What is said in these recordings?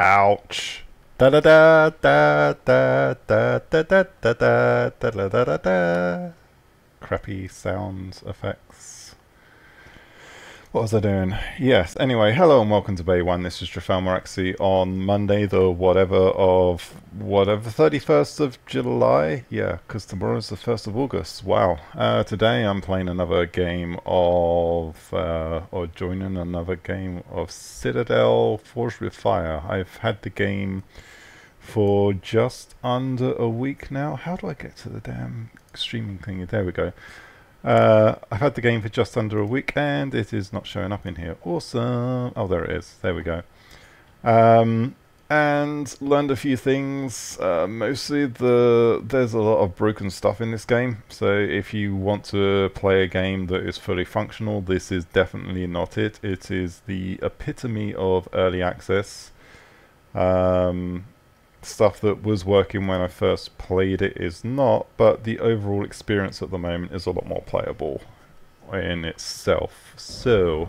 Ouch. Da da da da da da da da da da da da da da da. Crappy sound effects. What was I doing? Yes, anyway, hello and welcome to Bay 1. This is Trafal Maraxi on Monday, the whatever 31st of July? Yeah, because tomorrow's the 1st of August. Wow. Today I'm playing another game of, or joining another game of Citadel Forged with Fire. I've had the game for just under a week now. How do I get to the damn streaming thingy? There we go. I've had the game for just under a week and it is not showing up in here. Awesome. Oh, there it is. There we go. And learned a few things. Mostly there's a lot of broken stuff in this game. So if you want to play a game that is fully functional, this is definitely not it. It is the epitome of early access. Stuff that was working when I first played it is not, but the overall experience at the moment is a lot more playable in itself. So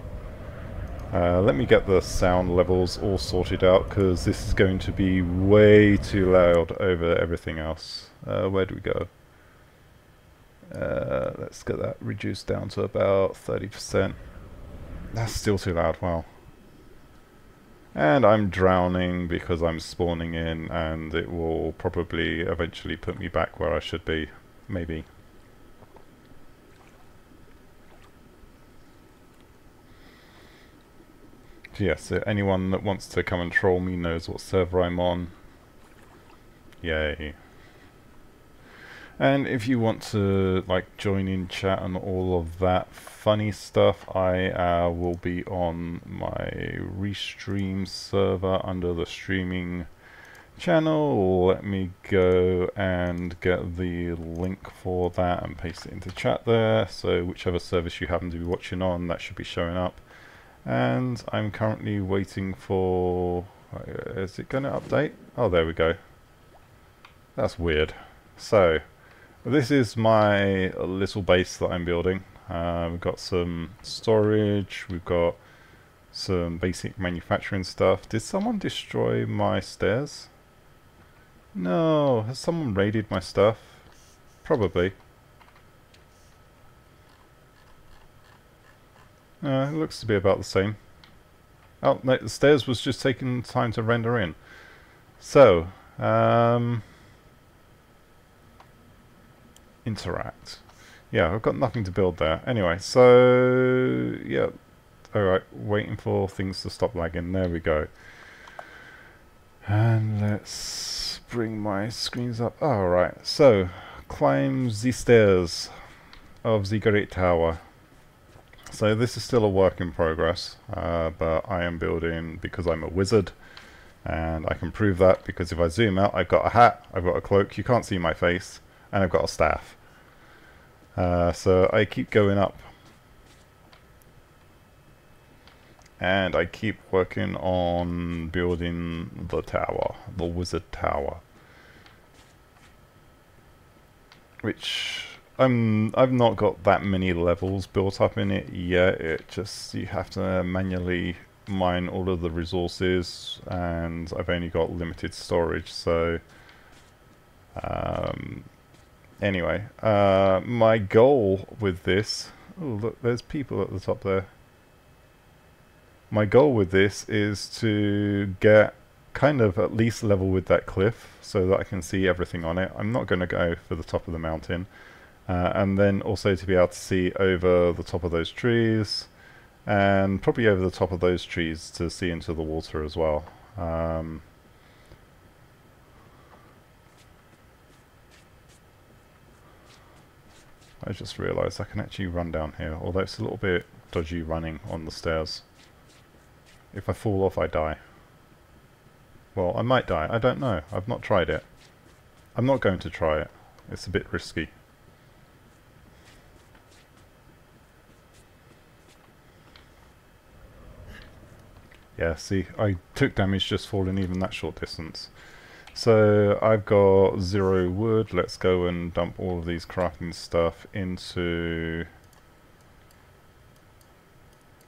let me get the sound levels all sorted out, because this is going to be way too loud over everything else. Where do we go? Let's get that reduced down to about 30%. That's still too loud, wow. And I'm drowning because I'm spawning in, and it will probably eventually put me back where I should be, maybe. Yes, anyone that wants to come and troll me knows what server I'm on. Yay. And if you want to like join in chat and all of that funny stuff, I will be on my Restream server under the streaming channel. Let me go and get the link for that and paste it into chat there. So whichever service you happen to be watching on, that should be showing up. And I'm currently waiting for... is it going to update? Oh, there we go. That's weird. So... this is my little base that I'm building. We've got some storage, we've got some basic manufacturing stuff. Did someone destroy my stairs? No, has someone raided my stuff? Probably. It looks to be about the same. Oh, no, the stairs was just taking time to render in. So, interact. Yeah, I've got nothing to build there. Anyway, so yeah, alright, waiting for things to stop lagging. There we go. And let's bring my screens up. Alright, so climb the stairs of the Great Tower. So this is still a work in progress, but I am building because I'm a wizard. And I can prove that because if I zoom out, I've got a hat, I've got a cloak, you can't see my face, and I've got a staff. So I keep going up. And I keep working on building the tower, the wizard tower. Which I've not got that many levels built up in it yet. It just, you have to manually mine all of the resources, and I've only got limited storage, so anyway, my goal with this... oh look, there's people at the top there. My goal with this is to get kind of at least level with that cliff so that I can see everything on it. I'm not going to go for the top of the mountain. And then also to be able to see over the top of those trees, and probably over the top of those trees to see into the water as well. I just realised I can actually run down here, although it's a little bit dodgy running on the stairs. If I fall off, I die. Well, I might die, I don't know, I've not tried it. I'm not going to try it, it's a bit risky. Yeah, see, I took damage just falling even that short distance. So I've got 0 wood. Let's go and dump all of these crafting stuff into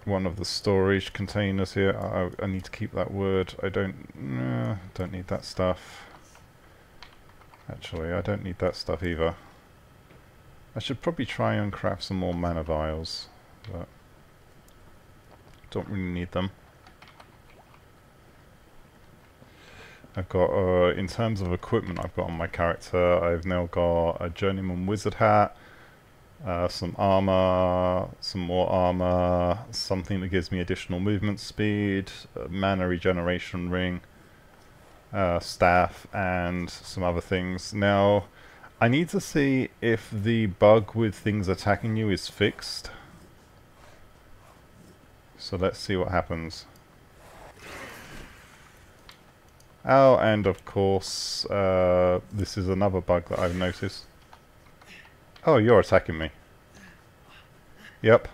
one of the storage containers here. I need to keep that wood. I don't need that stuff. Actually, I don't need that stuff either. I should probably try and craft some more mana vials, but don't really need them. I've got, in terms of equipment I've got on my character, I've now got a Journeyman Wizard hat, some armor, some more armor, something that gives me additional movement speed, a mana regeneration ring, staff, and some other things. Now, I need to see if the bug with things attacking you is fixed. So let's see what happens. Oh, and of course, this is another bug that I've noticed. Oh, you're attacking me. Yep.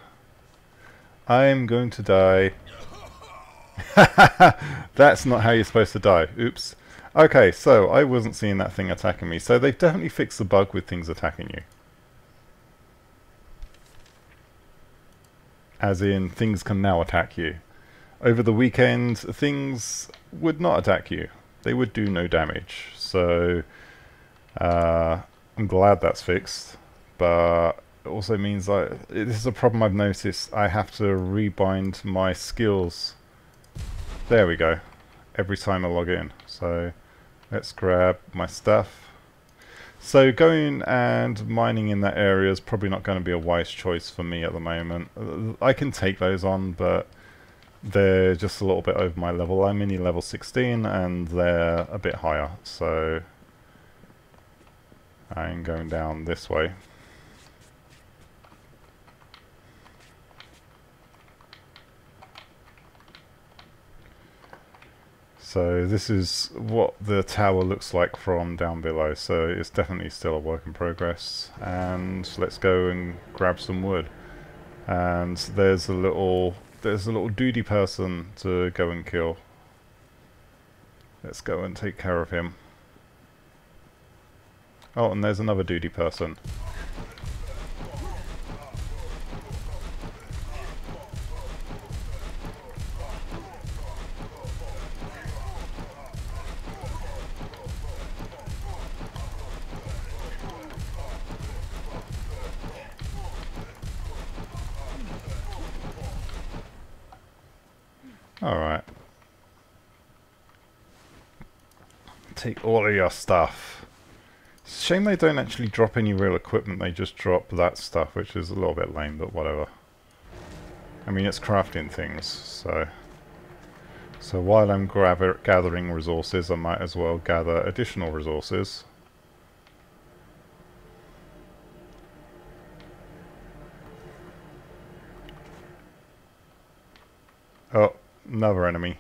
I'm going to die. That's not how you're supposed to die. Oops. Okay, so I wasn't seeing that thing attacking me. So they've definitely fixed the bug with things attacking you. As in, things can now attack you. Over the weekend, things would not attack you. They would do no damage. So, I'm glad that's fixed. But it also means that this is a problem I've noticed. I have to rebind my skills. There we go. Every time I log in. So, let's grab my stuff. So going and mining in that area is probably not going to be a wise choice for me at the moment. I can take those on, but they're just a little bit over my level. I'm only level 16 and they're a bit higher, so I'm going down this way. So this is what the tower looks like from down below, so it's definitely still a work in progress. And let's go and grab some wood. And there's a little duty person to go and kill. Let's go and take care of him. Oh, and there's another duty person. Alright. Take all of your stuff. It's a shame they don't actually drop any real equipment, they just drop that stuff, which is a little bit lame, but whatever. I mean, it's crafting things, so... So while I'm gathering resources, I might as well gather additional resources. Oh, another enemy.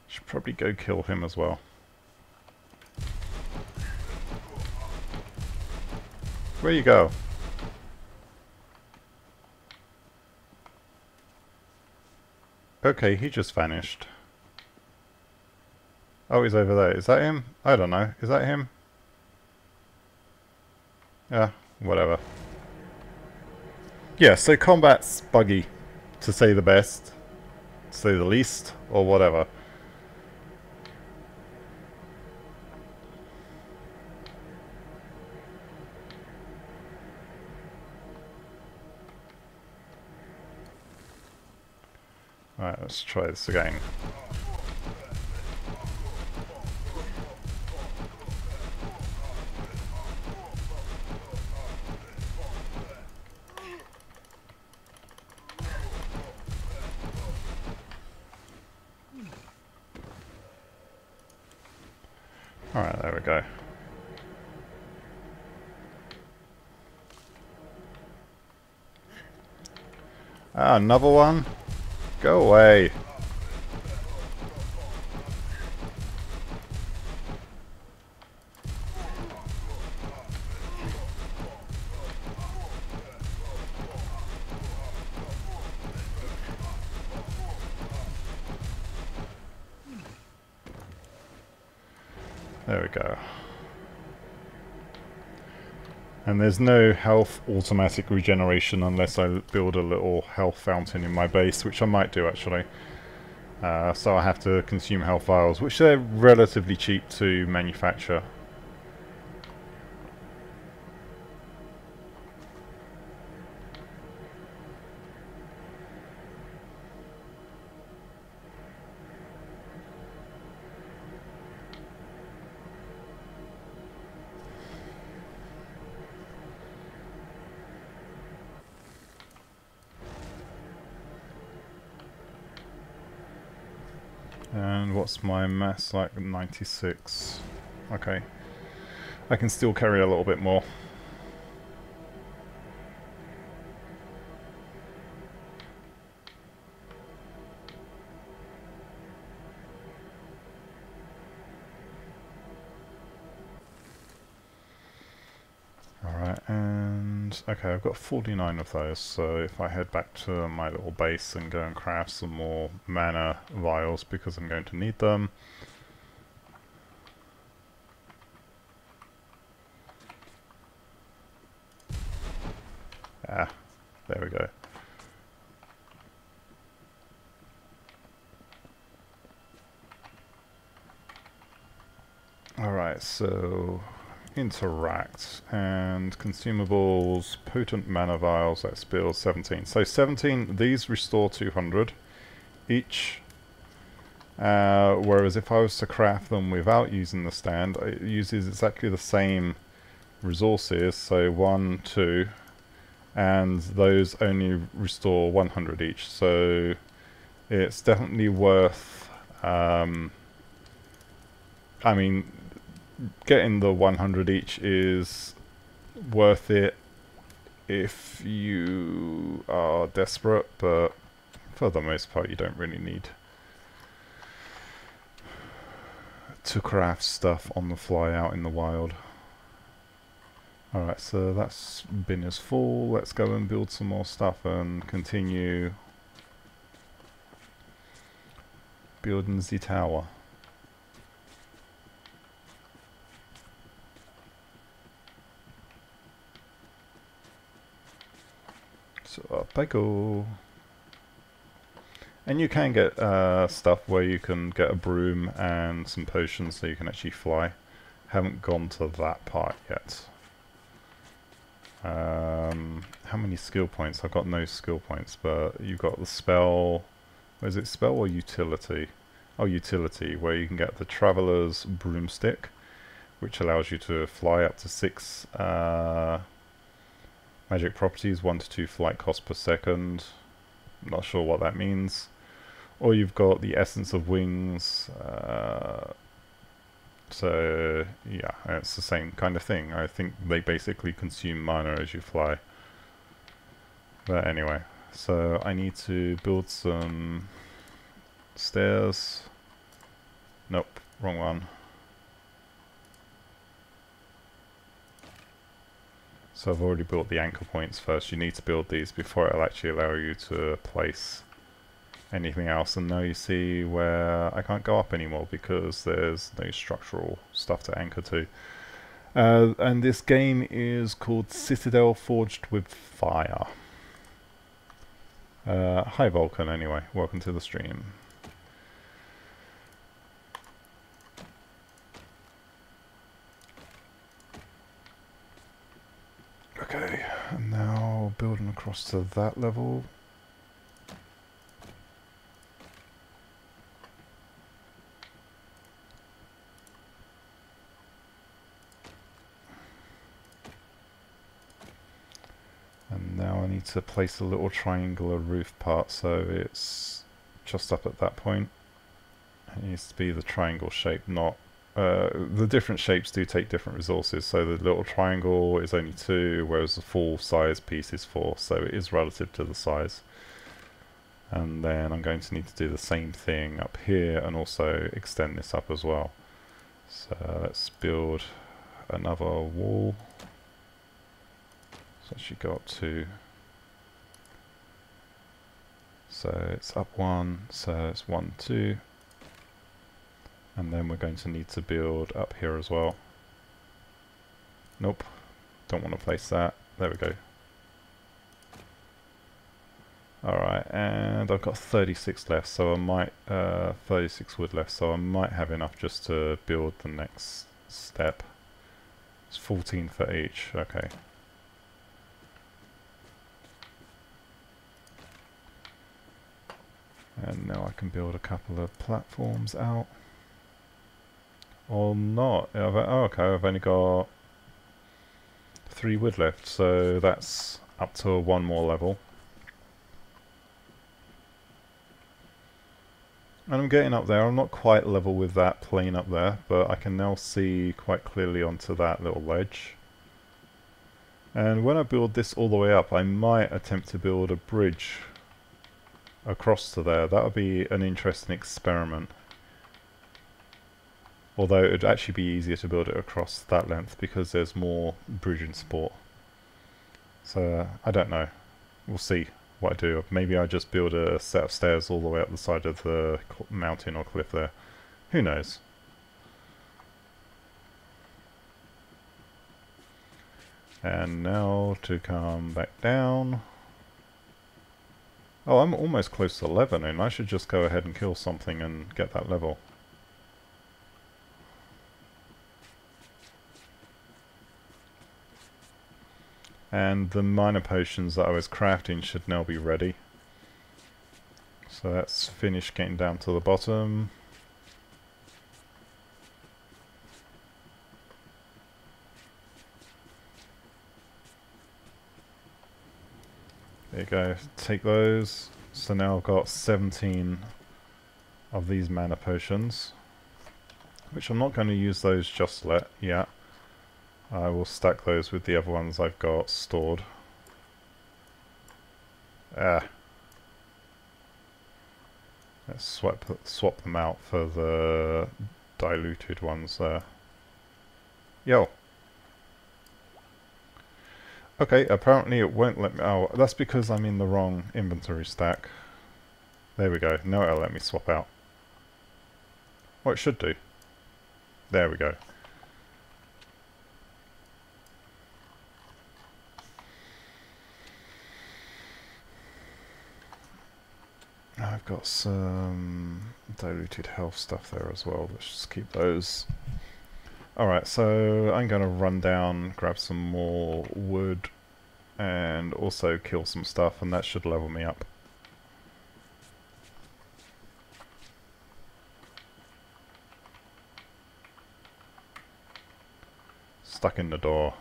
Should probably go kill him as well. Where you go? Okay, he just vanished. Oh, he's over there. Is that him? I don't know. Is that him? Yeah, whatever. Yeah, so combat's buggy, to say the best, to say the least, or whatever. Alright, let's try this again. Alright, there we go. Ah, another one? Go away. There we go. And there's no health automatic regeneration unless I build a little health fountain in my base, which I might do actually. So I have to consume health vials, which they're relatively cheap to manufacture. And what's my mass like? 96. Okay. I can still carry a little bit more. Alright, and okay, I've got 49 of those, so if I head back to my little base and go and craft some more mana vials because I'm going to need them. Ah, there we go. Alright, so interact and consumables, potent mana vials, let's build 17. So 17, these restore 200 each, whereas if I was to craft them without using the stand, it uses exactly the same resources, so 1, 2, and those only restore 100 each, so it's definitely worth, I mean, getting the 100 each is worth it if you are desperate, but for the most part you don't really need to craft stuff on the fly out in the wild. Alright, so that's bin is full. Let's go and build some more stuff and continue building the tower. So up I go. And you can get stuff where you can get a broom and some potions so you can actually fly. Haven't gone to that part yet. How many skill points? I've got no skill points, but you've got the spell. Is it spell or utility? Oh, utility, where you can get the Traveler's Broomstick, which allows you to fly up to 6 magic properties, 1 to 2 flight cost per second. Not sure what that means. Or you've got the Essence of Wings. So yeah, it's the same kind of thing. I think they basically consume mana as you fly. But anyway, so I need to build some stairs. Nope, wrong one. So I've already built the anchor points first. You need to build these before it'll actually allow you to place anything else. And now you see where I can't go up anymore because there's no structural stuff to anchor to. And this game is called Citadel Forged with Fire. Hi Vulcan, anyway, welcome to the stream. Okay, and now building across to that level. And now I need to place a little triangular roof part so it's just up at that point. It needs to be the triangle shape, not... the different shapes do take different resources, so the little triangle is only 2, whereas the full size piece is 4, so it is relative to the size. And then I'm going to need to do the same thing up here and also extend this up as well. So let's build another wall. So it should go up 2. So it's up 1, so it's 1, 2. And then we're going to need to build up here as well. Nope, don't want to place that. There we go. Alright, and I've got 36 left, so I might, 36 wood left, so I might have enough just to build the next step. It's 14 for each, okay. And now I can build a couple of platforms out. Or not. Oh, okay, I've only got 3 wood left, so that's up to 1 more level. And I'm getting up there. I'm not quite level with that plane up there, but I can now see quite clearly onto that little ledge. And when I build this all the way up, I might attempt to build a bridge across to there. That would be an interesting experiment. Although it would actually be easier to build it across that length because there's more bridging support. So, I don't know. We'll see what I do. Maybe I just build a set of stairs all the way up the side of the mountain or cliff there. Who knows? And now to come back down. Oh, I'm almost close to 11 and I should just go ahead and kill something and get that level. And the minor potions that I was crafting should now be ready. So that's finished getting down to the bottom. There you go, take those. So now I've got 17 of these mana potions, which I'm not going to use those just yet. I will stack those with the other ones I've got stored. Let's swap them out for the diluted ones there. Yo! Okay, apparently it won't let me... Oh, that's because I'm in the wrong inventory stack. There we go, now it'll let me swap out. Oh, it should do. There we go. I've got some diluted health stuff there as well. Let's just keep those. Alright, so I'm going to run down, grab some more wood, and also kill some stuff, and that should level me up. Stuck in the door.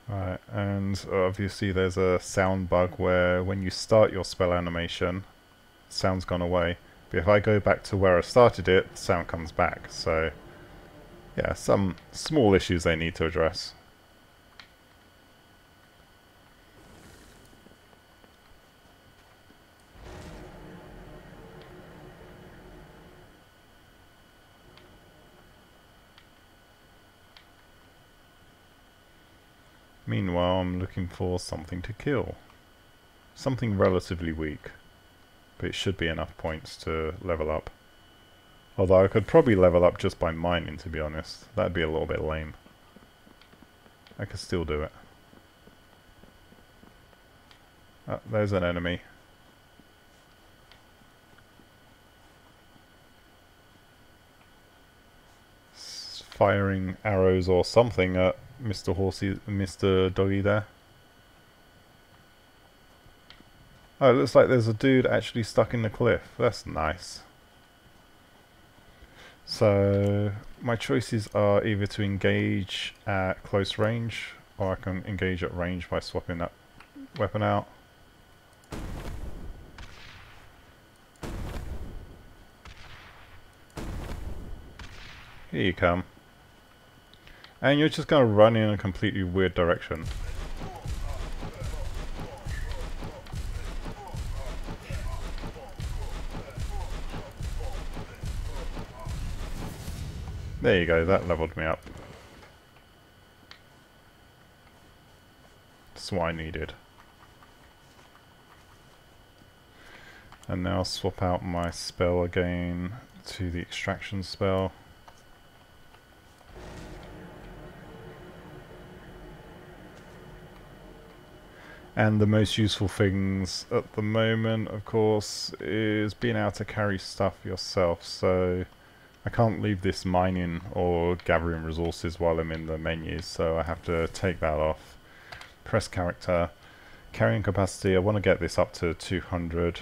Right, and obviously there's a sound bug where when you start your spell animation, sound's gone away. But if I go back to where I started it, sound comes back. So, yeah, some small issues they need to address. Meanwhile, I'm looking for something to kill. Something relatively weak. But it should be enough points to level up. Although I could probably level up just by mining, to be honest. That'd be a little bit lame. I could still do it. Oh, there's an enemy. Firing arrows or something at Mr. Horsey, Mr. Doggy there. Oh, it looks like there's a dude actually stuck in the cliff. That's nice. So, my choices are either to engage at close range, or I can engage at range by swapping that weapon out. Here you come. And you're just going to run in a completely weird direction. There you go, that leveled me up. That's what I needed. And now I'll swap out my spell again to the extraction spell. And the most useful things at the moment, of course, is being able to carry stuff yourself. So I can't leave this mining or gathering resources while I'm in the menus, so I have to take that off. Press character. Carrying capacity, I want to get this up to 200.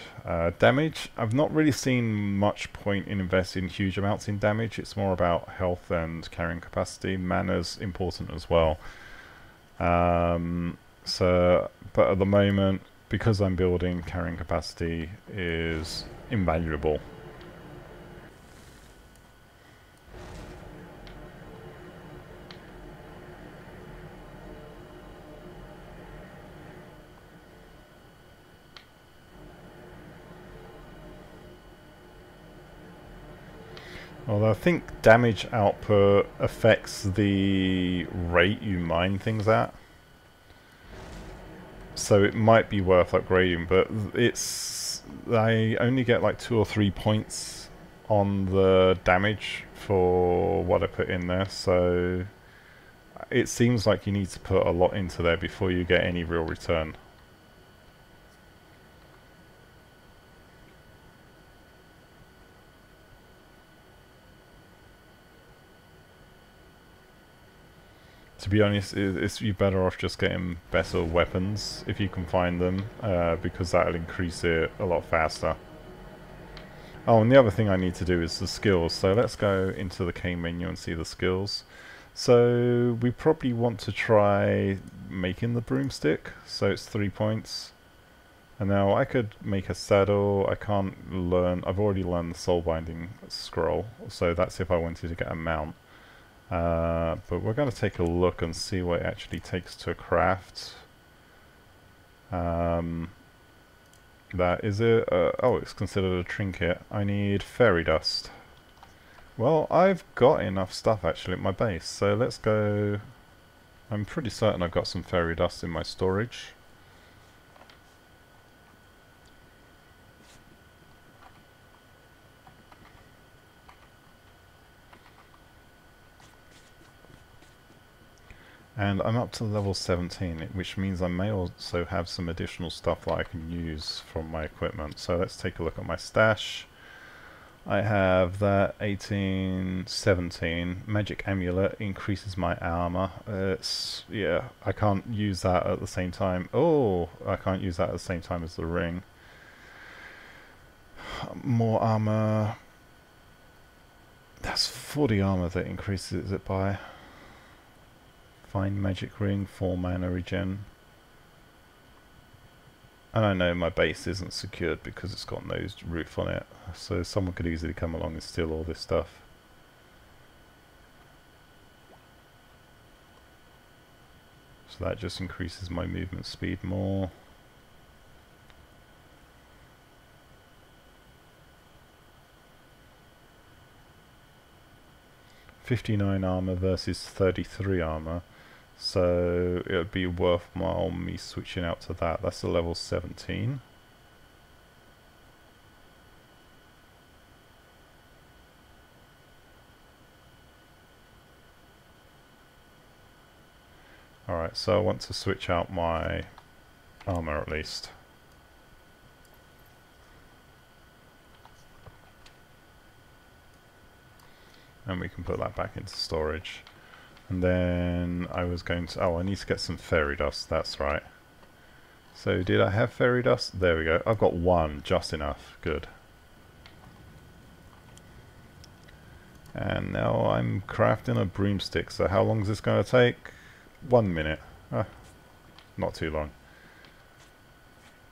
Damage, I've not really seen much point in investing huge amounts in damage. It's more about health and carrying capacity. Mana's important as well. But at the moment, because I'm building, carrying capacity is invaluable. Although I think damage output affects the rate you mine things at. So it might be worth upgrading, but I only get like 2 or 3 points on the damage for what I put in there, so it seems like you need to put a lot into there before you get any real return. To be honest, you're better off just getting better weapons if you can find them, because that'll increase it a lot faster. Oh, and the other thing I need to do is the skills. So let's go into the K menu and see the skills. So we probably want to try making the broomstick. So it's 3 points. And now I could make a saddle. I can't learn. I've already learned the soul binding scroll. So that's if I wanted to get a mount. But we're going to take a look and see what it actually takes to craft. That is it. Oh, it's considered a trinket. I need fairy dust. Well, I've got enough stuff actually at my base, so let's go. I'm pretty certain I've got some fairy dust in my storage. And I'm up to level 17, which means I may also have some additional stuff that I can use from my equipment. So let's take a look at my stash. I have that 18, 17. Magic Amulet increases my armor. Yeah, I can't use that at the same time. Oh, I can't use that at the same time as the ring. More armor. That's 40 armor that increases it by. Find magic ring, 4 mana regen. And I know my base isn't secured because it's got no roof on it, so someone could easily come along and steal all this stuff. So that just increases my movement speed more. $59 armor versus 33 armor. So it would be worthwhile me switching out to that. That's a level 17. Alright, so I want to switch out my armor at least. And we can put that back into storage. And then I was going to... Oh, I need to get some fairy dust, that's right. So did I have fairy dust? There we go. I've got 1, just enough. Good. And now I'm crafting a broomstick. So how long is this going to take? 1 minute. Not too long.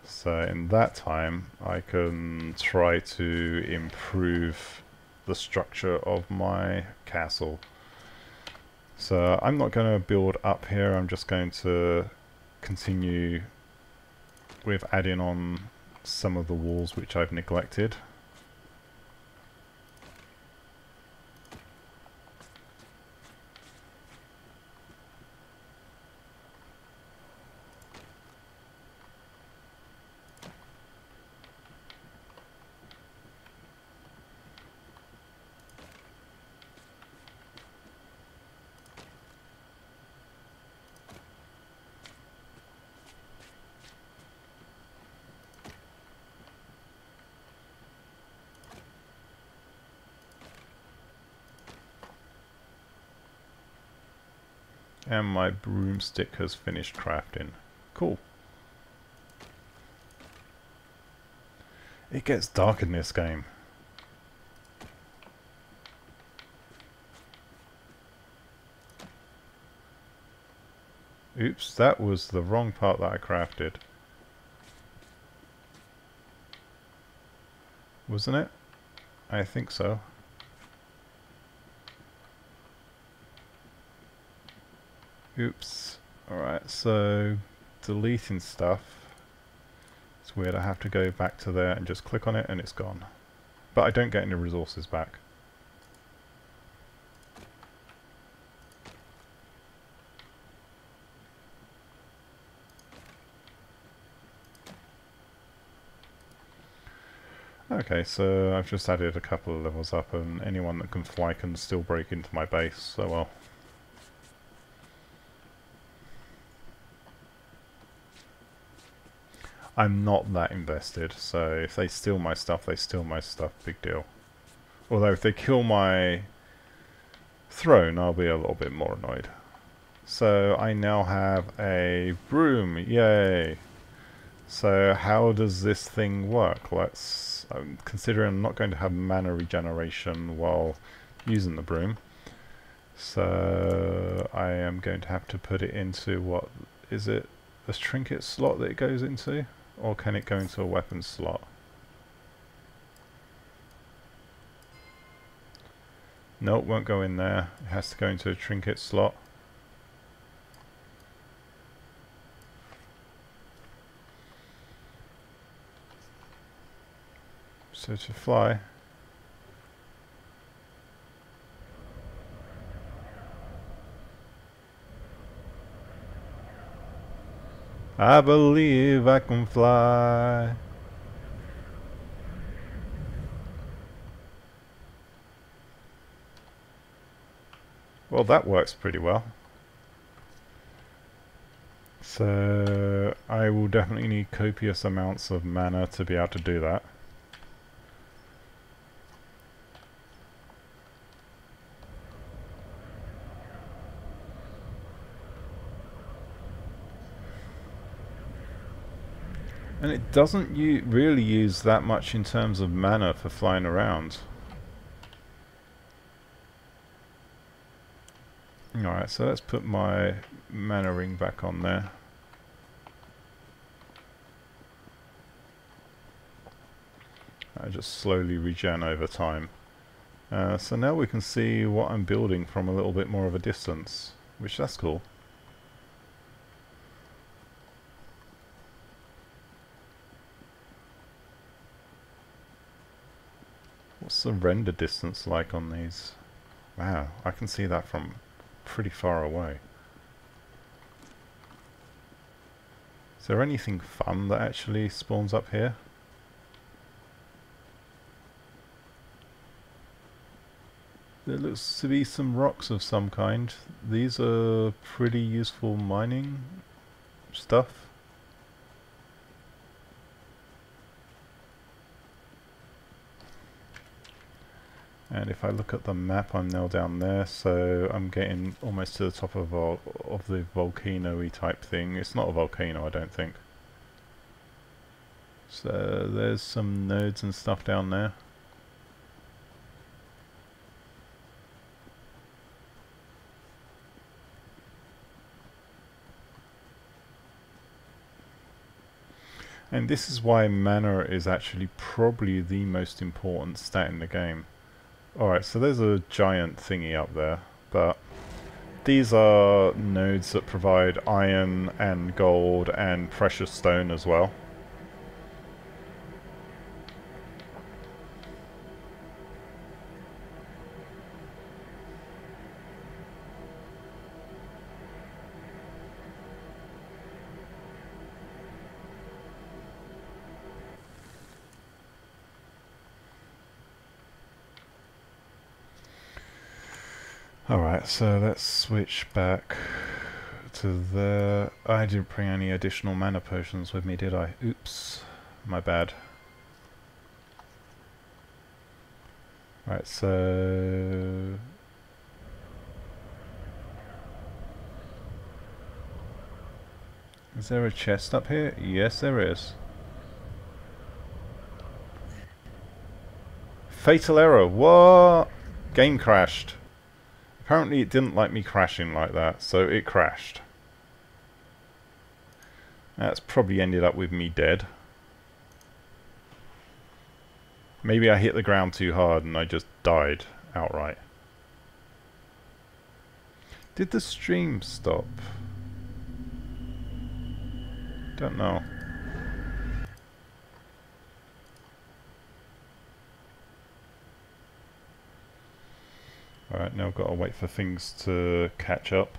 So in that time, I can try to improve the structure of my castle. So I'm not going to build up here, I'm just going to continue with adding on some of the walls which I've neglected. And my broomstick has finished crafting. Cool. It gets dark in this game. Oops, that was the wrong part that I crafted. Wasn't it? I think so. Oops. Alright, so deleting stuff. It's weird, I have to go back to there and just click on it and it's gone. But I don't get any resources back. Okay, so I've just added a couple of levels up and anyone that can fly can still break into my base, so well. I'm not that invested, so if they steal my stuff, they steal my stuff, big deal. Although if they kill my throne, I'll be a little bit more annoyed. So I now have a broom, yay! So how does this thing work? Considering I'm not going to have mana regeneration while using the broom. So I am going to have to put it into, what is it, a trinket slot that it goes into? Or can it go into a weapon slot? No, it won't go in there. It has to go into a trinket slot. So to fly, I believe I can fly. Well, that works pretty well. So I will definitely need copious amounts of mana to be able to do that. And it doesn't really use that much in terms of mana for flying around. Alright, so let's put my mana ring back on there. I just slowly regen over time. So now we can see what I'm building from a little bit more of a distance, which that's cool. What's the render distance like on these? Wow, I can see that from pretty far away. Is there anything fun that actually spawns up here? There looks to be some rocks of some kind. These are pretty useful mining stuff. And if I look at the map, I'm now down there, so I'm getting almost to the top of the volcano-y type thing. It's not a volcano, I don't think. So there's some nodes and stuff down there. And this is why mana is actually probably the most important stat in the game. Alright, so there's a giant thingy up there, but these are nodes that provide iron and gold and precious stone as well. Alright, so let's switch back to there. I didn't bring any additional mana potions with me, did I? Oops, my bad. Right, so Is there a chest up here? Yes, there is. Fatal error. What? Game crashed. Apparently it didn't like me crashing like that, so it crashed. That's probably ended up with me dead. Maybe I hit the ground too hard and I just died outright. Did the stream stop? Don't know. Alright, now I've got to wait for things to catch up.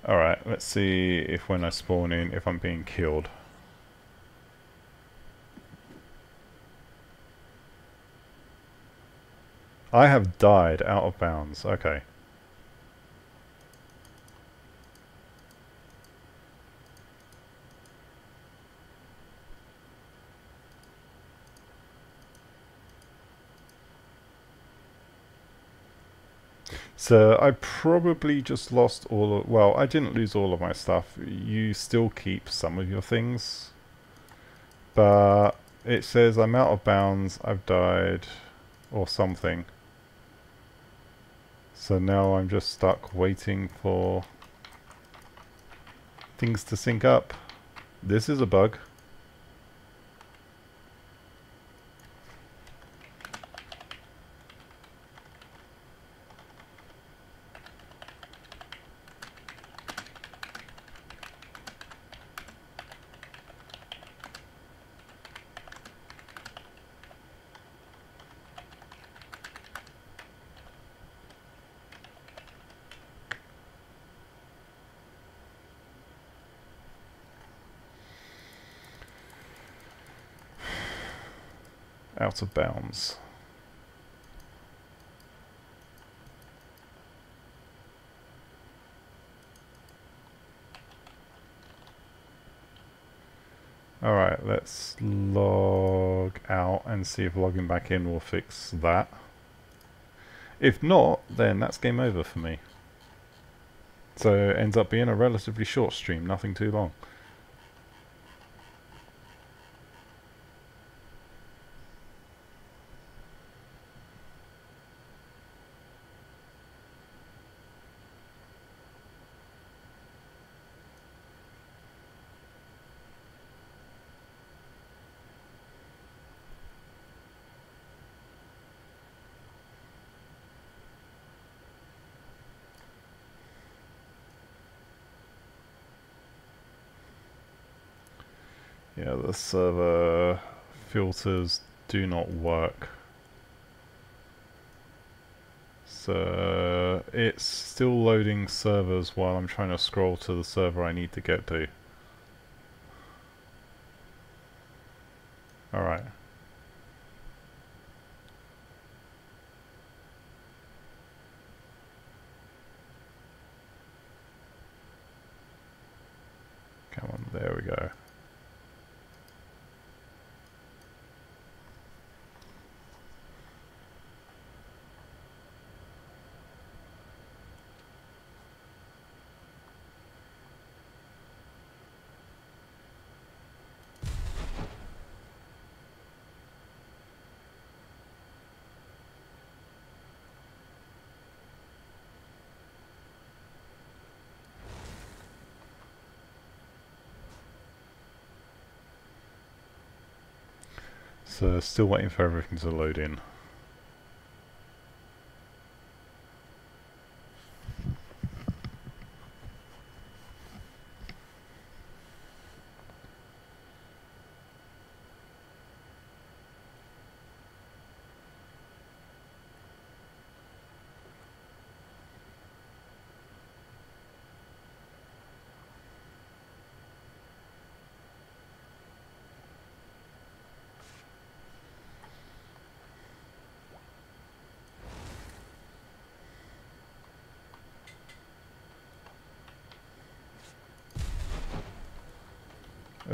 Alright, let's see if when I spawn in, if I'm being killed. I have died out of bounds. Okay. So I probably just lost all of... Well, I didn't lose all of my stuff. You still keep some of your things. But it says I'm out of bounds, I've died, or something. So now I'm just stuck waiting for things to sync up. This is a bug. Out of bounds. Alright, let's log out and see if logging back in will fix that. If not, then that's game over for me. So it ends up being a relatively short stream, nothing too long. Yeah, the server filters do not work. So it's still loading servers while I'm trying to scroll to the server I need to get to. Alright. Come on, there we go. So still waiting for everything to load in.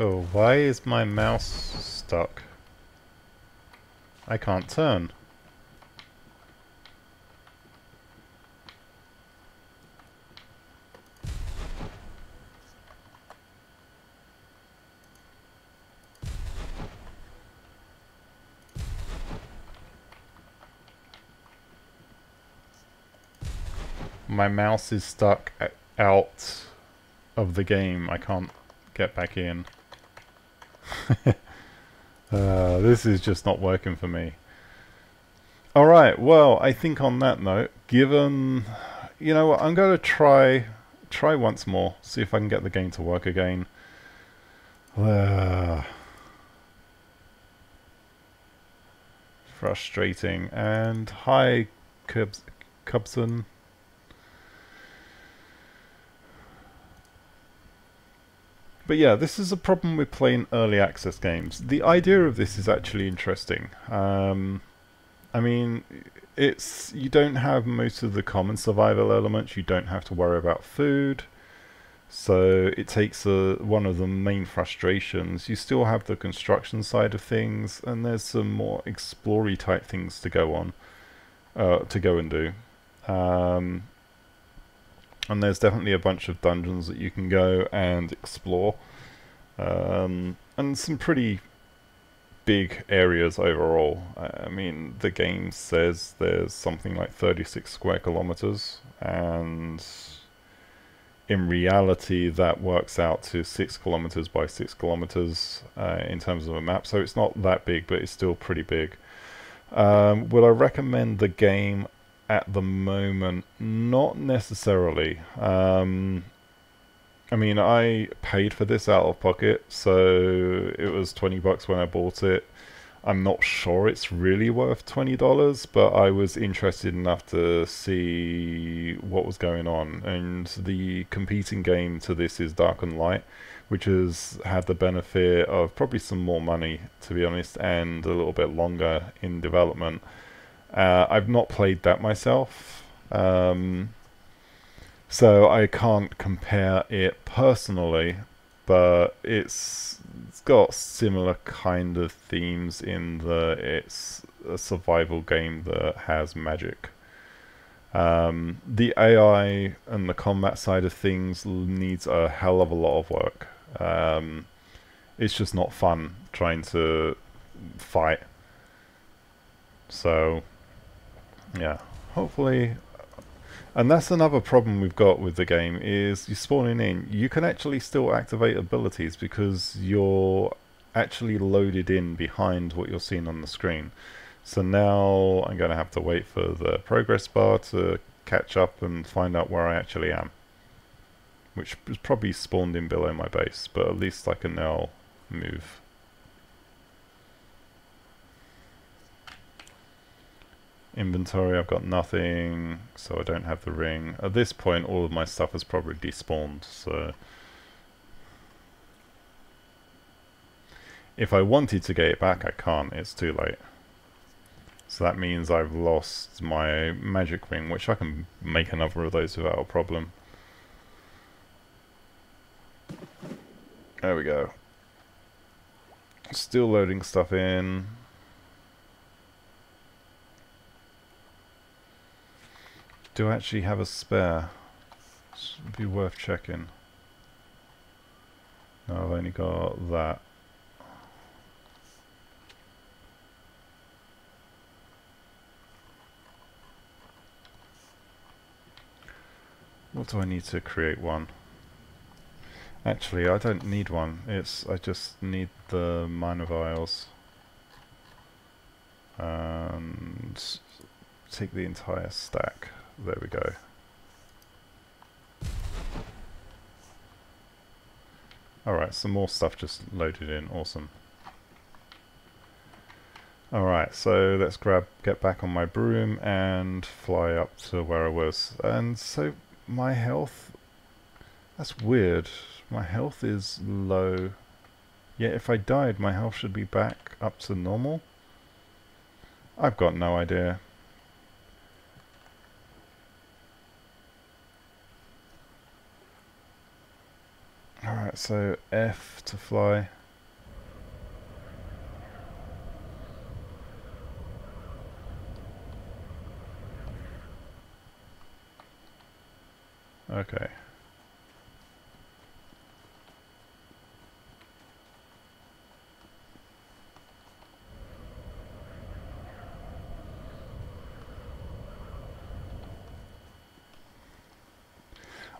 Oh, why is my mouse stuck? I can't turn. My mouse is stuck out of the game. I can't get back in. This is just not working for me. Alright, well, I think on that note, given... You know what, I'm going to try once more, see if I can get the game to work again. Frustrating. And hi, Cubson. But yeah, this is a problem with playing early access games. The idea of this is actually interesting. I mean, you don't have most of the common survival elements. You don't have to worry about food. So it takes one of the main frustrations. You still have the construction side of things, and there's some more explory type things to go on, to go and do. And there's definitely a bunch of dungeons that you can go and explore. And some pretty big areas overall. I mean, the game says there's something like 36 square kilometers, and in reality that works out to 6 kilometers by 6 kilometers in terms of a map. So it's not that big, but it's still pretty big. Would I recommend the game at the moment? Not necessarily. I mean, I paid for this out of pocket, so it was $20 when I bought it. I'm not sure it's really worth $20, but I was interested enough to see what was going on. And the competing game to this is Dark and Light, which has had the benefit of probably some more money, to be honest, and a little bit longer in development. I've not played that myself, so I can't compare it personally, but it's got similar kind of themes in that it's a survival game that has magic. The AI and the combat side of things needs a hell of a lot of work. It's just not fun trying to fight. So, yeah, hopefully... And that's another problem we've got with the game, is you spawning in, you can actually still activate abilities because you're actually loaded in behind what you're seeing on the screen. So now I'm going to have to wait for the progress bar to catch up and find out where I actually am, which is probably spawned in below my base, but at least I can now move. Inventory, I've got nothing, so I don't have the ring. At this point, all of my stuff has probably despawned, so... If I wanted to get it back, I can't, it's too late. So that means I've lost my magic ring, which I can make another of those without a problem. There we go. Still loading stuff in. Do I actually have a spare? This would be worth checking. No, I've only got that. What do I need to create one? Actually, I don't need one. I just need the minor vials. And take the entire stack. There we go. Alright, some more stuff just loaded in. Awesome. Alright, so let's get back on my broom and fly up to where I was. And so my health... That's weird. My health is low. Yet if I died, my health should be back up to normal. I've got no idea. Alright, Right, so F to fly. Okay.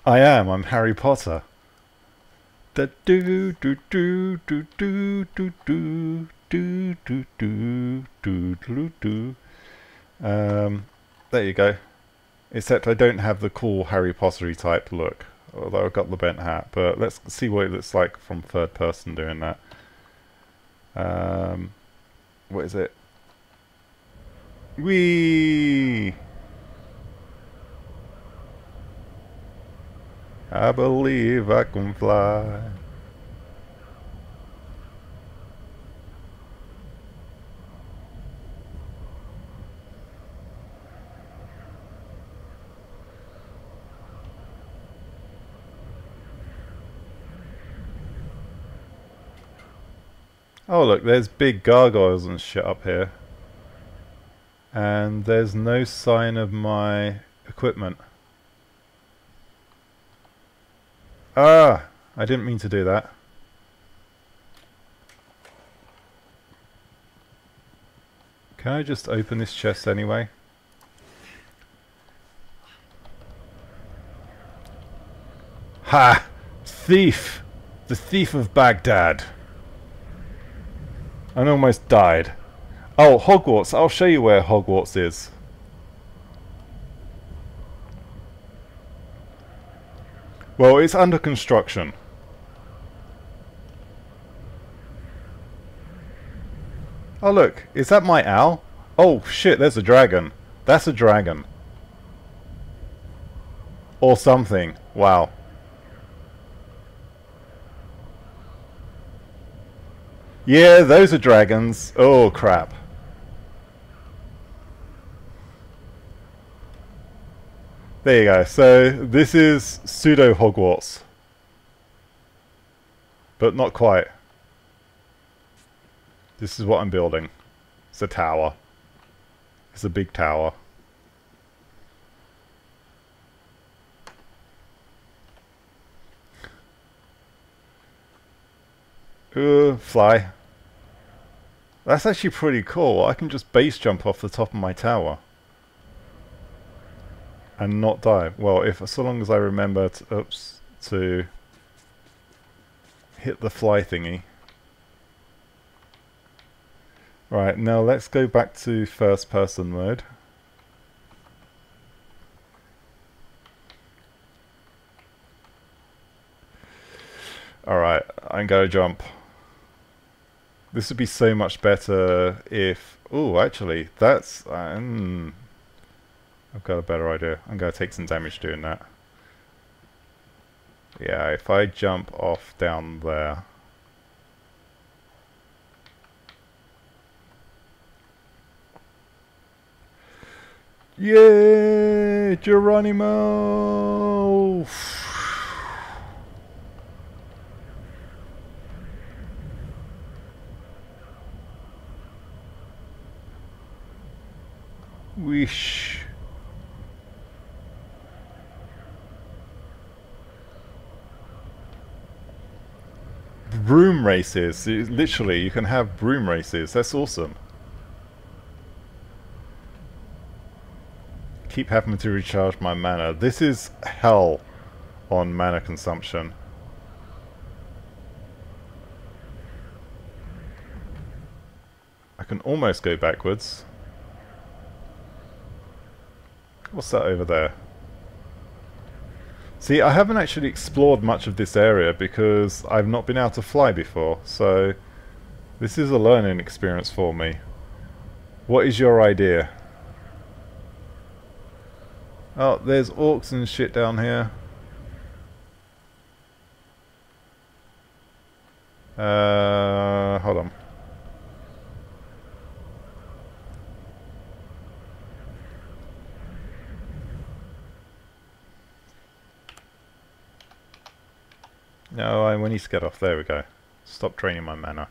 I'm Harry Potter. Da do do do do do do do do do do do do do. There you go. Except I don't have the cool Harry Potter-y type look, although I've got the bent hat. But let's see what it looks like from third person doing that. What is it? Whee! I believe I can fly. Oh look, there's big gargoyles and shit up here. And there's no sign of my equipment. Ah! I didn't mean to do that. Can I just open this chest anyway? Ha! Thief! The thief of Baghdad. I almost died. Oh, Hogwarts. I'll show you where Hogwarts is. Well, it's under construction. Oh look, is that my owl? Oh shit, there's a dragon. That's a dragon. Or something. Wow. Yeah, those are dragons. Oh crap. There you go. So this is pseudo Hogwarts. But not quite. This is what I'm building. It's a tower. It's a big tower. Fly. That's actually pretty cool. I can just base jump off the top of my tower. And not die. Well, if so long as I remember to hit the fly thingy. Right, now let's go back to first person mode. Alright, I'm gonna jump. This would be so much better if... Oh, actually, that's... I've got a better idea. I'm gonna take some damage doing that. Yeah, if I jump off down there... Yay! Geronimo! Wish. Broom races. Literally, you can have broom races. That's awesome. Keep having to recharge my mana. This is hell on mana consumption. I can almost go backwards. What's that over there? See, I haven't actually explored much of this area because I've not been able to fly before, so this is a learning experience for me. What is your idea? Oh, there's orcs and shit down here. Hold on. No, I need to get off. There we go. Stop draining my mana.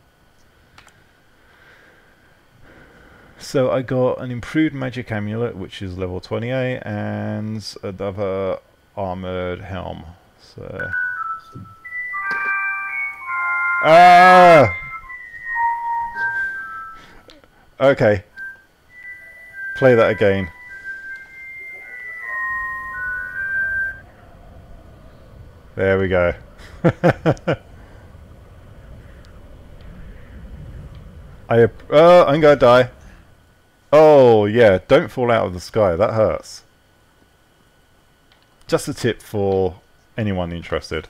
So I got an improved magic amulet, which is level 28, and another armored helm. So... Ah! Okay. Play that again. There we go. I'm gonna die. Oh yeah, don't fall out of the sky, that hurts. Just a tip for anyone interested.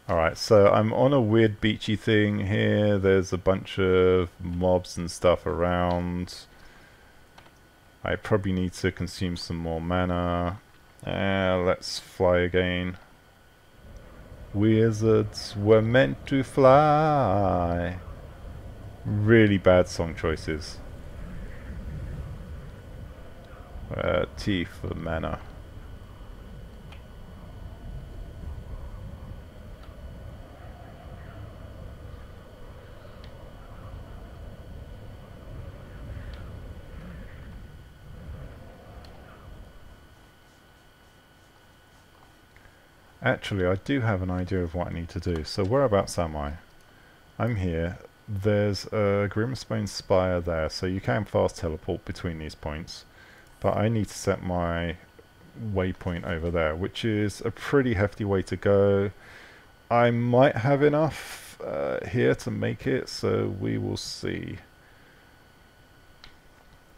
Alright, so I'm on a weird beachy thing here. There's a bunch of mobs and stuff around. I probably need to consume some more mana. Let's fly again. Wizards were meant to fly. Really bad song choices. T for mana. Actually, I do have an idea of what I need to do. So whereabouts am I? I'm here. There's a Grimstone Spire there, so you can fast teleport between these points. But I need to set my waypoint over there, which is a pretty hefty way to go. I might have enough here to make it, so we will see.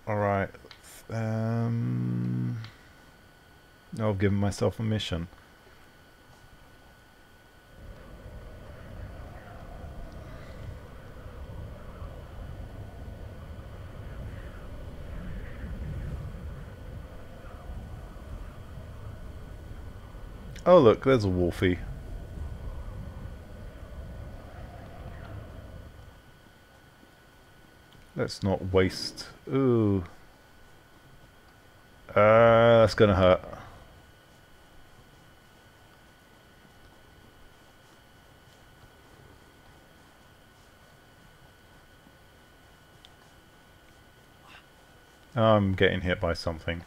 Alright. I've given myself a mission. Oh look, there's a wolfie. Let's not waste... Ooh. That's gonna hurt. I'm getting hit by something.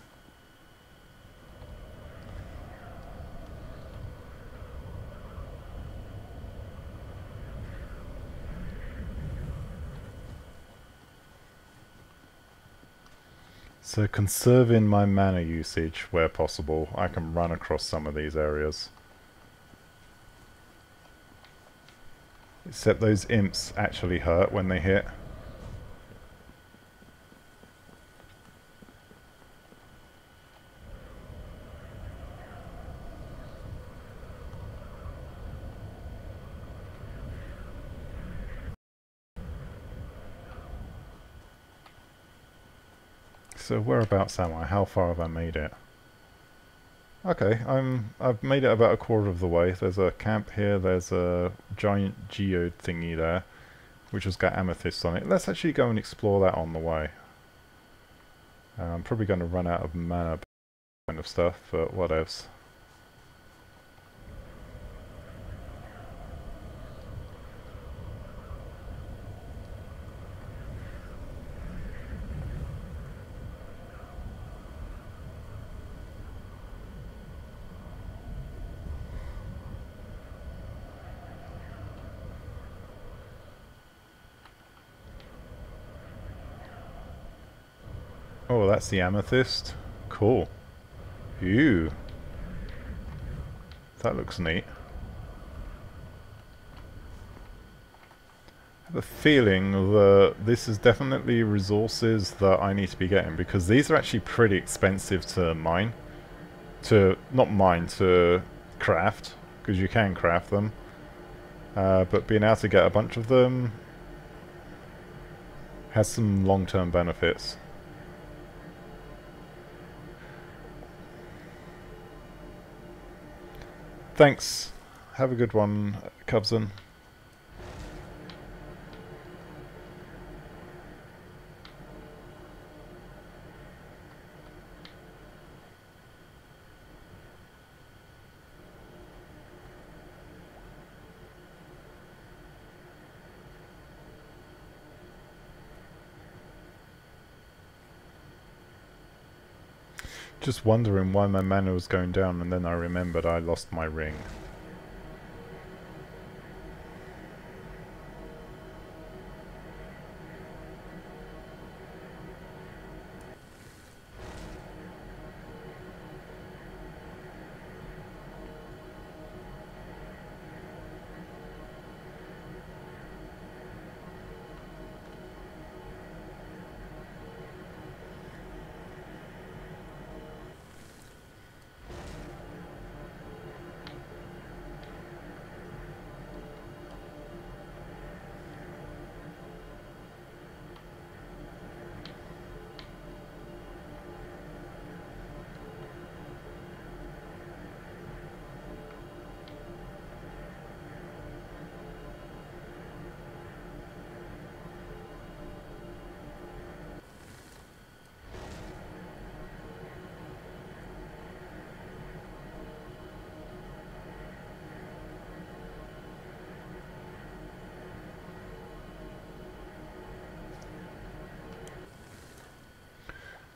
So conserving my mana usage where possible, I can run across some of these areas. Except those imps actually hurt when they hit. So whereabouts am I? How far have I made it? Okay, I've made it about a quarter of the way. There's a camp here, there's a giant geode thingy there, which has got amethyst on it. Let's actually go and explore that on the way. I'm probably going to run out of mana kind of stuff, but what else? Oh, that's the amethyst. Cool. Ew. That looks neat. I have a feeling that this is definitely resources that I need to be getting, because these are actually pretty expensive to mine. Not mine, to craft, because you can craft them. But being able to get a bunch of them has some long-term benefits. Thanks. Have a good one, Cubson. Just wondering why my mana was going down, and then I remembered I lost my ring.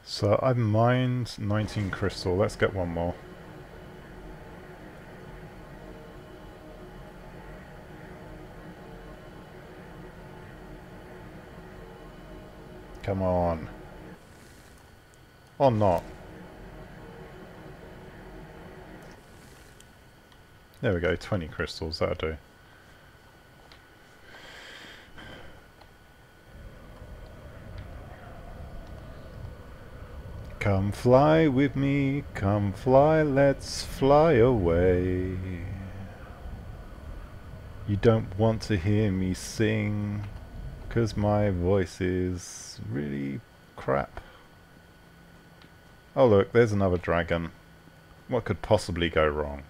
So I've mined 19 crystal. Let's get one more. Come on. Or not. There we go, 20 crystals, that'll do. Come fly with me, come fly, let's fly away. You don't want to hear me sing, 'cause my voice is really crap. Oh look, there's another dragon. What could possibly go wrong?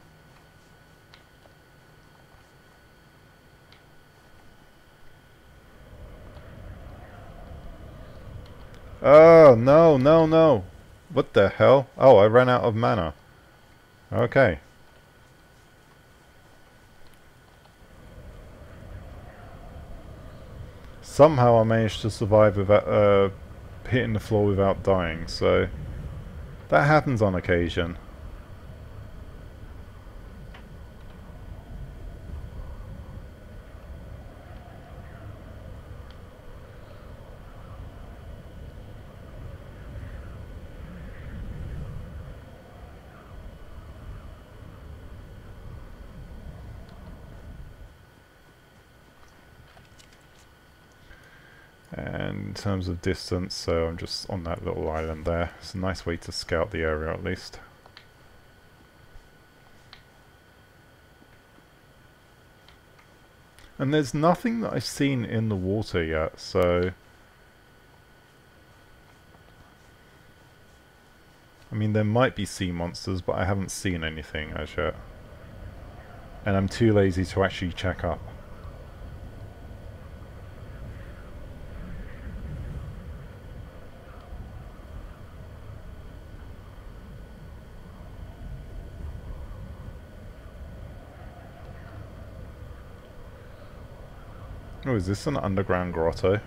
Oh, no, no, no. What the hell? Oh, I ran out of mana. Okay. Somehow I managed to survive without hitting the floor without dying, so that happens on occasion. And in terms of distance, so I'm just on that little island there. It's a nice way to scout the area at least. And there's nothing that I've seen in the water yet, so... I mean, there might be sea monsters, but I haven't seen anything as yet. And I'm too lazy to actually check up. Oh, is this an underground grotto?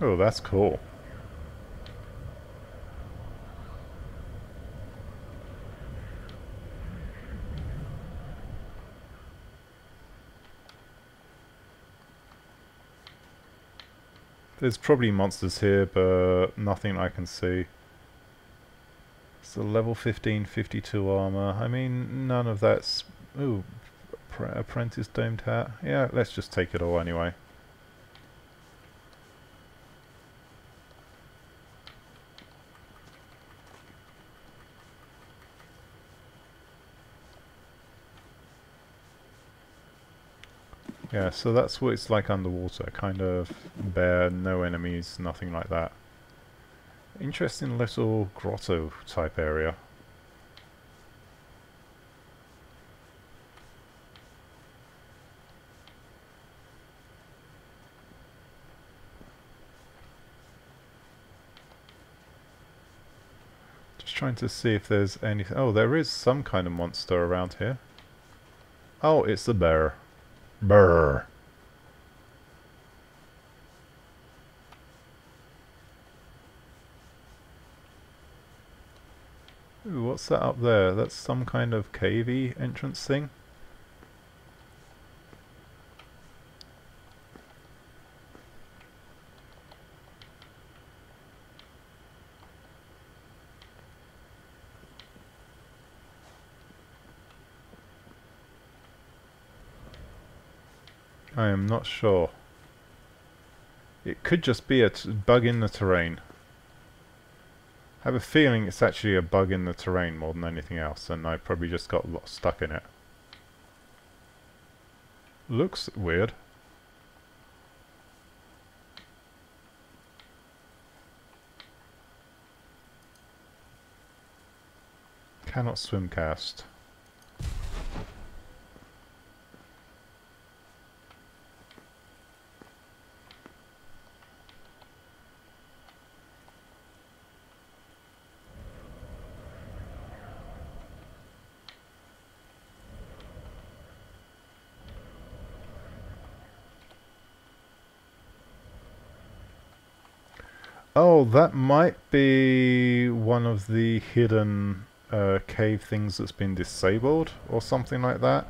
Oh, that's cool. There's probably monsters here, but nothing I can see. It's a level 15, 52 armor. I mean, none of that's... Ooh, apprentice domed hat. Yeah, let's just take it all anyway. Yeah, so that's what it's like underwater. Kind of bare, no enemies, nothing like that. Interesting little grotto type area. Just trying to see if there's anything. Oh, there is some kind of monster around here. Oh, it's the bear. Brrr. Ooh, what's that up there? That's some kind of cavey entrance thing. I am not sure. It could just be a bug in the terrain. I have a feeling it's actually a bug in the terrain more than anything else, and I probably just got stuck in it. Looks weird. Cannot swim cast. Oh, that might be one of the hidden cave things that's been disabled or something like that.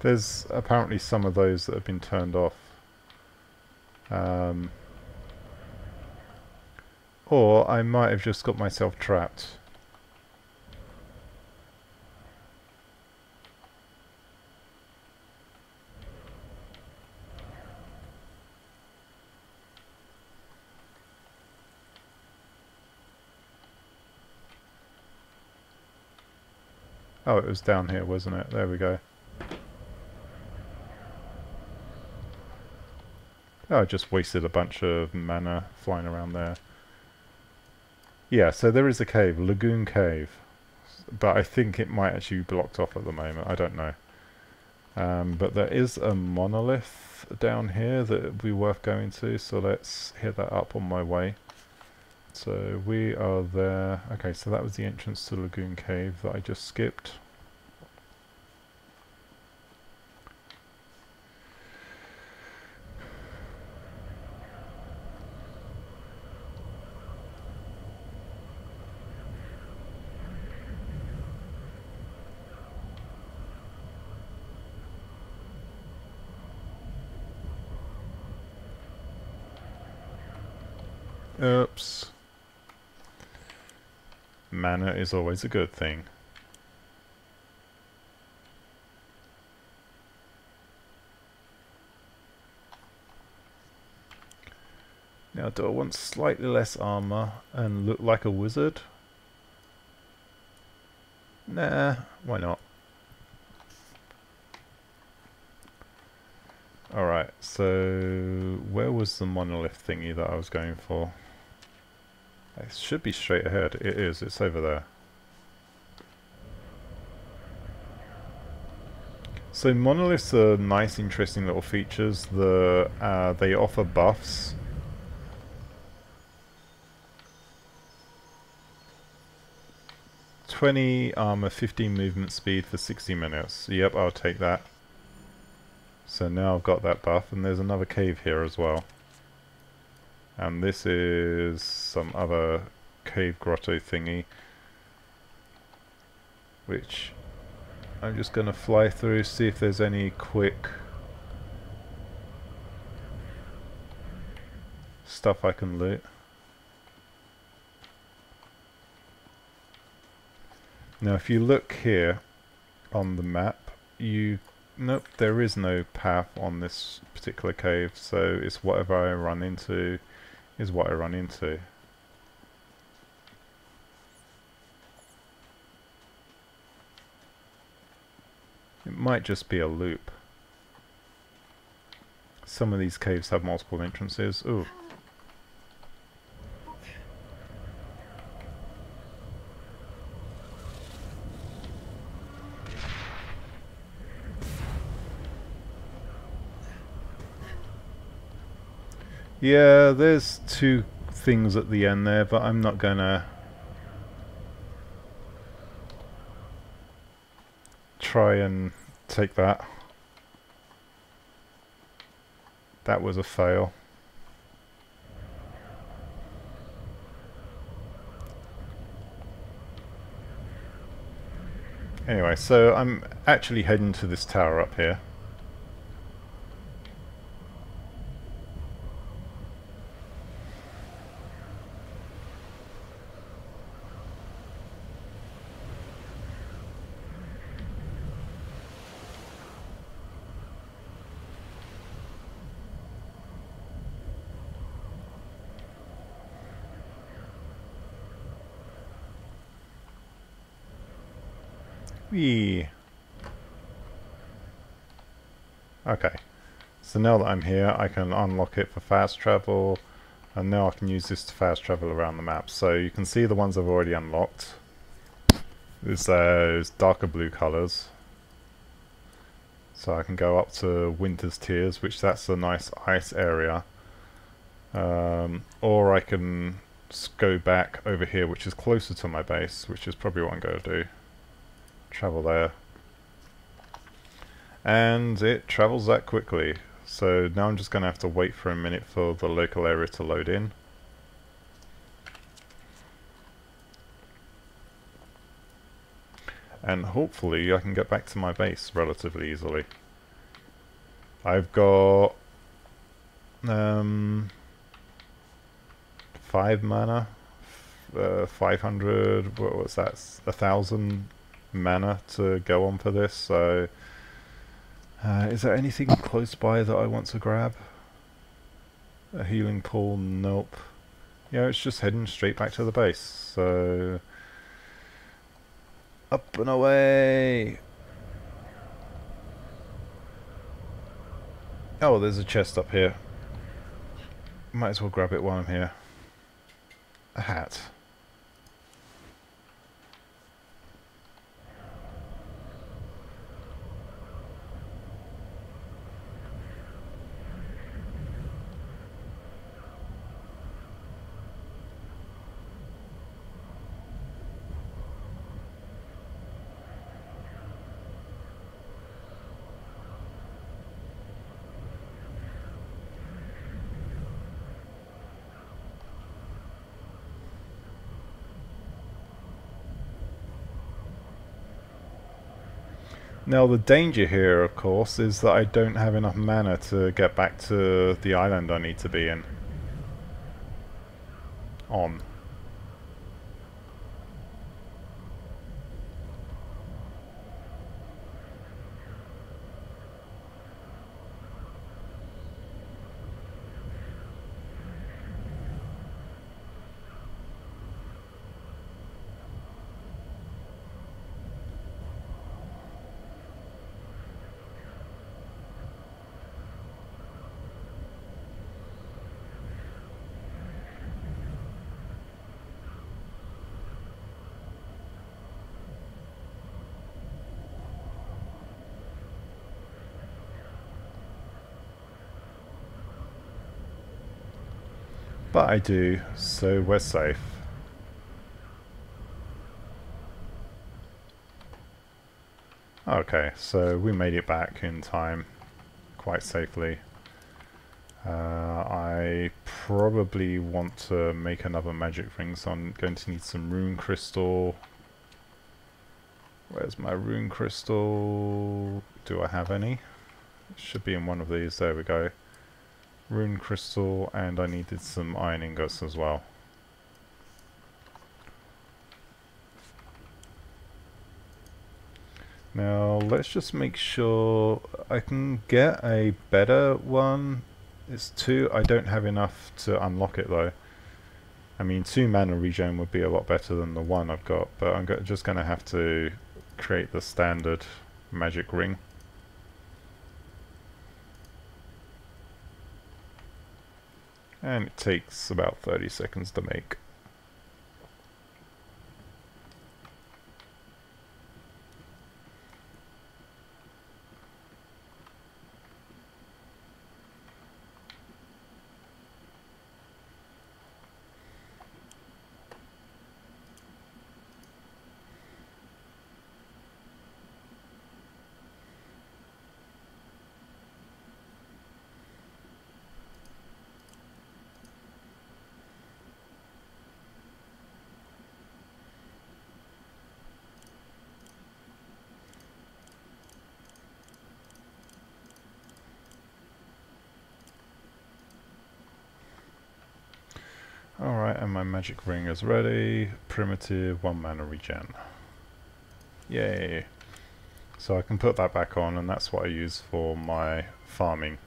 There's apparently some of those that have been turned off. Or I might have just got myself trapped. Oh, it was down here, wasn't it? There we go. Oh, I just wasted a bunch of mana flying around there. Yeah, so there is a cave, Lagoon Cave. But I think it might actually be blocked off at the moment, I don't know. But there is a monolith down here that would be worth going to, so let's hit that up on my way. So we are there. Okay, so that was the entrance to Lagoon Cave that I just skipped. Oops. Mana is always a good thing. Now, do I want slightly less armor and look like a wizard? Nah, why not? Alright, so where was the monolith thingy that I was going for? It should be straight ahead. It is, it's over there. So monoliths are nice, interesting little features. They offer buffs. "20 armor, 15 movement speed for 60 minutes. Yep, I'll take that. So now I've got that buff, and there's another cave here as well. And this is some other cave grotto thingy, which I'm just going to fly through, see if there's any quick stuff I can loot. Now if you look here on the map, nope, there is no path on this particular cave, so it's whatever I run into is what I run into. It might just be a loop. Some of these caves have multiple entrances. Ooh. Yeah, there's two things at the end there, but I'm not gonna try and take that. That was a fail. Anyway, so I'm actually heading to this tower up here. Whee! Okay, so now that I'm here I can unlock it for fast travel, and now I can use this to fast travel around the map. So you can see the ones I've already unlocked. There's those darker blue colours. So I can go up to Winter's Tears, which that's a nice ice area. Or I can go back over here, which is closer to my base, which is probably what I'm going to do. Travel there. And it travels that quickly. So now I'm just going to have to wait for a minute for the local area to load in. And hopefully I can get back to my base relatively easily. I've got 5 mana, 500, what was that, 1,000 mana to go on for this, so is there anything close by that I want to grab? A healing pool? Nope. Yeah, it's just heading straight back to the base, so up and away! Oh, there's a chest up here. Might as well grab it while I'm here. A hat. Now the danger here, of course, is that I don't have enough mana to get back to the island I need to be in. On. But I do, so we're safe. Okay, so we made it back in time, quite safely. I probably want to make another magic ring, so I'm going to need some rune crystal. Where's my rune crystal? Do I have any? It should be in one of these, there we go. Rune crystal, and I needed some iron ingots as well. Now let's just make sure I can get a better one. It's 2, I don't have enough to unlock it though. I mean 2 mana regen would be a lot better than the 1 I've got, but I'm just going to have to create the standard magic ring. And it takes about 30 seconds to make. and my magic ring is ready. Primitive 1 mana regen. Yay! So I can put that back on, and that's what I use for my farming.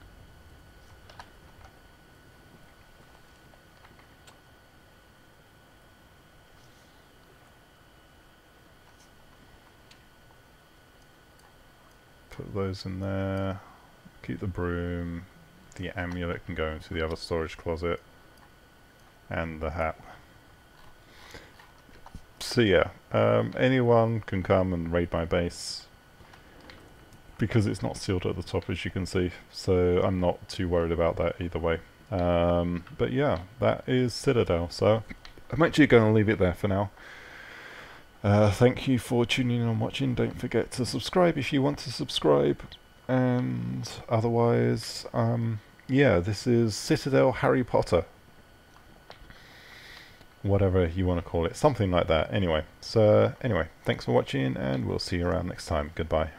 Put those in there. Keep the broom. The amulet can go into the other storage closet. And the hat. So yeah, anyone can come and raid my base. Because it's not sealed at the top, as you can see. So I'm not too worried about that either way. But yeah, that is Citadel. So I'm actually going to leave it there for now. Thank you for tuning in and watching. Don't forget to subscribe if you want to subscribe. And otherwise, yeah, this is Citadel Harry Potter. Whatever you want to call it. Something like that. Anyway, so anyway, thanks for watching and we'll see you around next time. Goodbye.